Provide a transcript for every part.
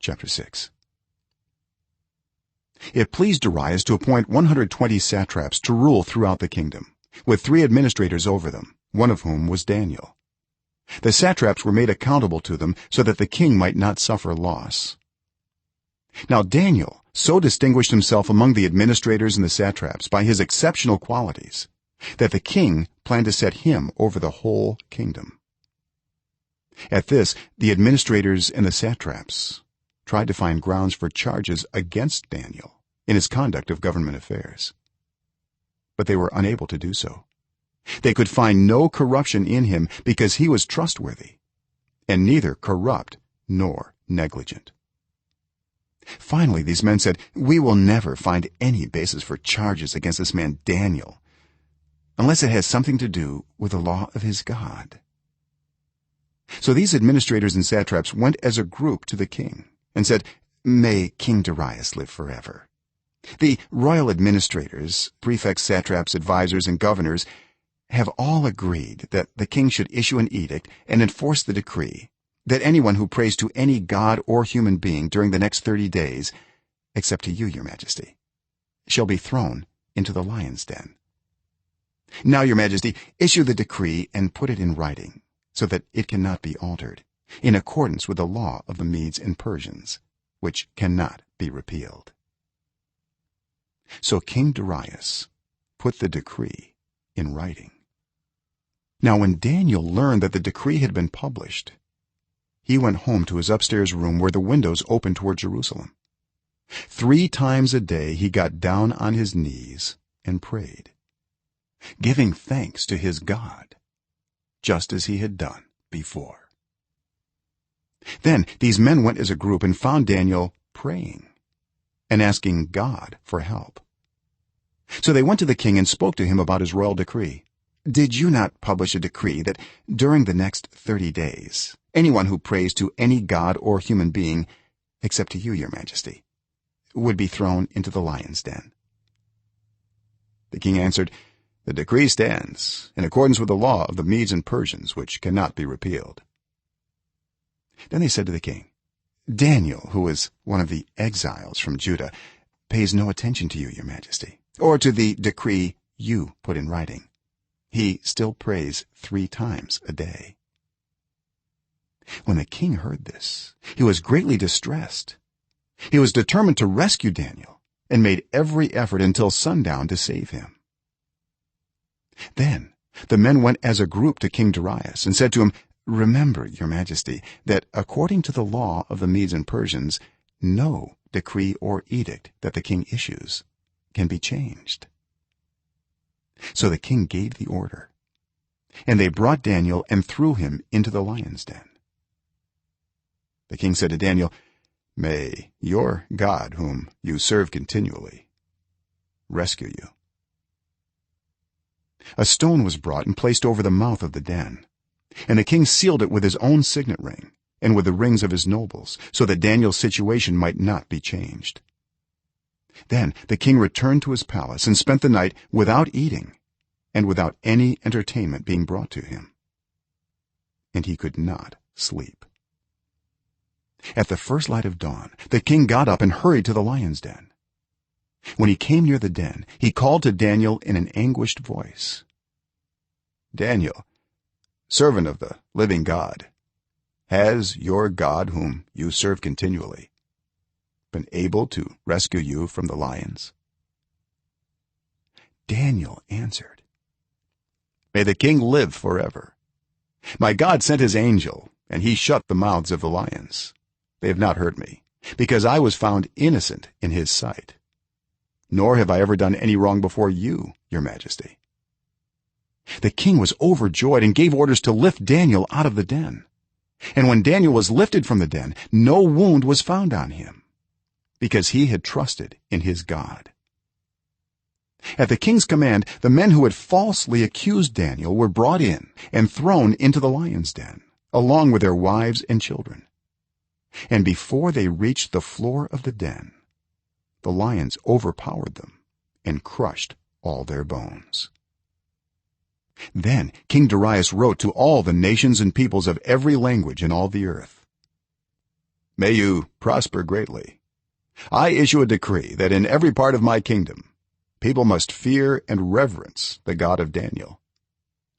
chapter 6. It pleased Darius to appoint 120 satraps to rule throughout the kingdom, with 3 administrators over them, one of whom was Daniel. The satraps were made accountable to them so that the king might not suffer loss. Now Daniel so distinguished himself among the administrators and the satraps by his exceptional qualities that the king planned to set him over the whole kingdom. At this, the administrators and the satraps tried to find grounds for charges against Daniel in his conduct of government affairs, but they were unable to do so. They could find no corruption in him because he was trustworthy and neither corrupt nor negligent. Finally, these men said, "We will never find any basis for charges against this man Daniel unless it has something to do with the law of his God." So these administrators and satraps went as a group to the king and said, "May King Darius live forever." The royal administrators, prefects, satraps, advisors, and governors have all agreed that the king should issue an edict and enforce the decree that anyone who prays to any god or human being during the next 30 days, except to you, your majesty, shall be thrown into the lion's den. Now, your majesty, issue the decree and put it in writing so that it cannot be altered, in accordance with the law of the Medes and Persians, which cannot be repealed. So King Darius put the decree in writing. Now when Daniel learned that the decree had been published, he went home to his upstairs room where the windows opened toward Jerusalem. 3 times a day he got down on his knees and prayed, giving thanks to his God, just as he had done before. Then these men went as a group and found Daniel praying and asking God for help. So they went to the king and spoke to him about his royal decree. "Did you not publish a decree that during the next 30 days anyone who prays to any god or human being, except to you, your majesty, would be thrown into the lion's den?" The king answered, "The decree stands in accordance with the law of the Medes and Persians, which cannot be repealed." Then they said to the king, "Daniel, who is one of the exiles from Judah, pays no attention to you, your majesty, or to the decree you put in writing. He still prays 3 times a day." When the king heard this, he was greatly distressed. He was determined to rescue Daniel and made every effort until sundown to save him. Then the men went as a group to King Darius and said to him, "Remember, your majesty, that according to the law of the Medes and Persians, no decree or edict that the king issues can be changed." So the king gave the order, and they brought Daniel and threw him into the lion's den. The king said to Daniel, "May your God, whom you serve continually, rescue you." A stone was brought and placed over the mouth of the den, and the king sealed it with his own signet ring and with the rings of his nobles, so that Daniel's situation might not be changed. Then the king returned to his palace and spent the night without eating and without any entertainment being brought to him, and he could not sleep. At the first light of dawn, the king got up and hurried to the lion's den. When he came near the den, he called to Daniel in an anguished voice, "Daniel, servant of the living God, has your God, whom you serve continually, been able to rescue you from the lions?" Daniel answered, "May the king live forever. My God sent his angel, and he shut the mouths of the lions. They have not hurt me, because I was found innocent in his sight. Nor have I ever done any wrong before you, your majesty." The king was overjoyed and gave orders to lift Daniel out of the den. And when Daniel was lifted from the den, no wound was found on him, because he had trusted in his God. At the king's command, the men who had falsely accused Daniel were brought in and thrown into the lion's den, along with their wives and children. And before they reached the floor of the den, the lions overpowered them and crushed all their bones. Then King Darius wrote to all the nations and peoples of every language in all the earth, may you prosper greatly. I issue a decree that in every part of my kingdom people must fear and reverence the God of Daniel,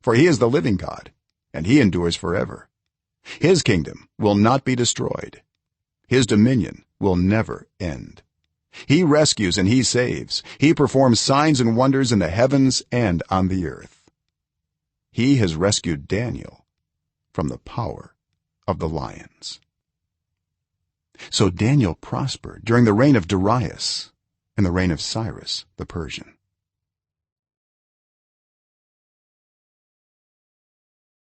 for he is the living God and he endures forever. His kingdom will not be destroyed, his dominion will never end. He rescues and he saves. He performs signs and wonders in the heavens and on the earth. He has rescued Daniel from the power of the lions." So Daniel prospered during the reign of Darius and the reign of Cyrus the Persian.